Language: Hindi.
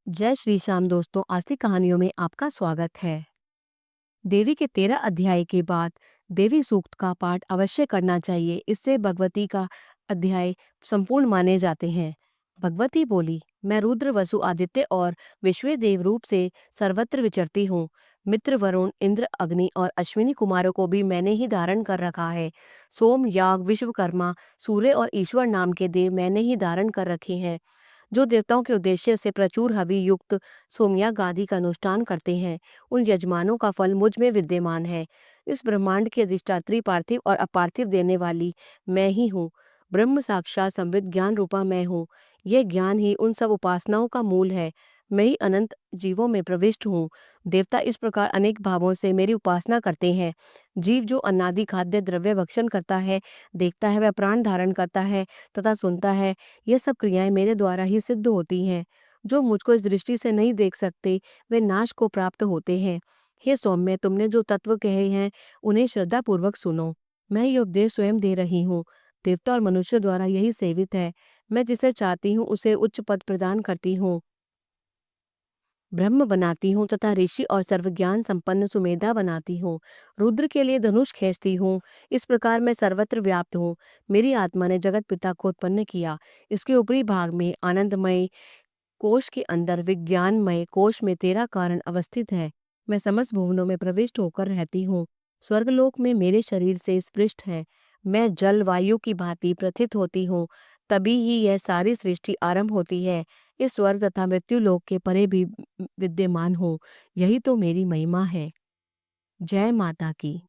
जय श्री श्याम दोस्तों, आज की कहानियों में आपका स्वागत है। देवी के 13 अध्याय के बाद देवी सूक्त का पाठ अवश्य करना चाहिए। इससे भगवती का अध्याय संपूर्ण माने जाते हैं। भगवती बोली, मैं रुद्र, वसु, आदित्य और विश्वदेव रूप से सर्वत्र विचरती हूँ। मित्र, वरुण, इंद्र, अग्नि और अश्विनी कुमारों को भी मैंने ही धारण कर रखा है। सोम, याग, विश्वकर्मा, सूर्य और ईश्वर नाम के देव मैंने ही धारण कर रखे हैं, जो देवताओं के उद्देश्य से प्रचुर हवि युक्त सोमयाग आदि का अनुष्ठान करते हैं। उन यजमानों का फल मुझ में विद्यमान है। इस ब्रह्मांड की अधिष्ठात्री पार्थिव और अपार्थिव देने वाली मैं ही हूँ। ब्रह्म साक्षात संवित ज्ञान रूपा मैं हूँ। यह ज्ञान ही उन सब उपासनाओं का मूल है। मैं ही अनंत जीवों में प्रविष्ट हूँ। देवता इस प्रकार अनेक भावों से मेरी उपासना करते हैं। जीव जो अनादि खाद्य द्रव्य भक्षण करता है, देखता है, वह प्राण धारण करता है तथा सुनता है, ये सब क्रियाएं मेरे द्वारा ही सिद्ध होती हैं। जो मुझको इस दृष्टि से नहीं देख सकते, वे नाश को प्राप्त होते हैं। हे सौम्य, तुमने जो तत्व कहे हैं उन्हें श्रद्धा पूर्वक सुनो। मैं ये उपदेश स्वयं दे रही हूँ। देवता और मनुष्य द्वारा यही सेवित है। मैं जिसे चाहती हूँ उसे उच्च पद प्रदान करती हूँ, ब्रह्म बनाती हूँ तथा ऋषि और सर्वज्ञान संपन्न सुमेधा बनाती हूँ। रुद्र के लिए धनुष खींचती हूँ। इस प्रकार मैं सर्वत्र व्याप्त हूँ। मेरी आत्मा ने जगत पिता को उत्पन्न किया। इसके ऊपरी भाग में आनंदमय कोश के अंदर विज्ञानमय कोश में तेरा कारण अवस्थित है। मैं समस्त भुवनों में प्रविष्ट होकर रहती हूँ। स्वर्गलोक में मेरे शरीर से स्पृष्ट है। मैं जल वायु की भांति प्रथित होती हूँ। तभी ही यह सारी सृष्टि आरंभ होती है। इस स्वर्ग तथा मृत्यु लोक के परे भी विद्यमान हूँ। यही तो मेरी महिमा है। जय माता की।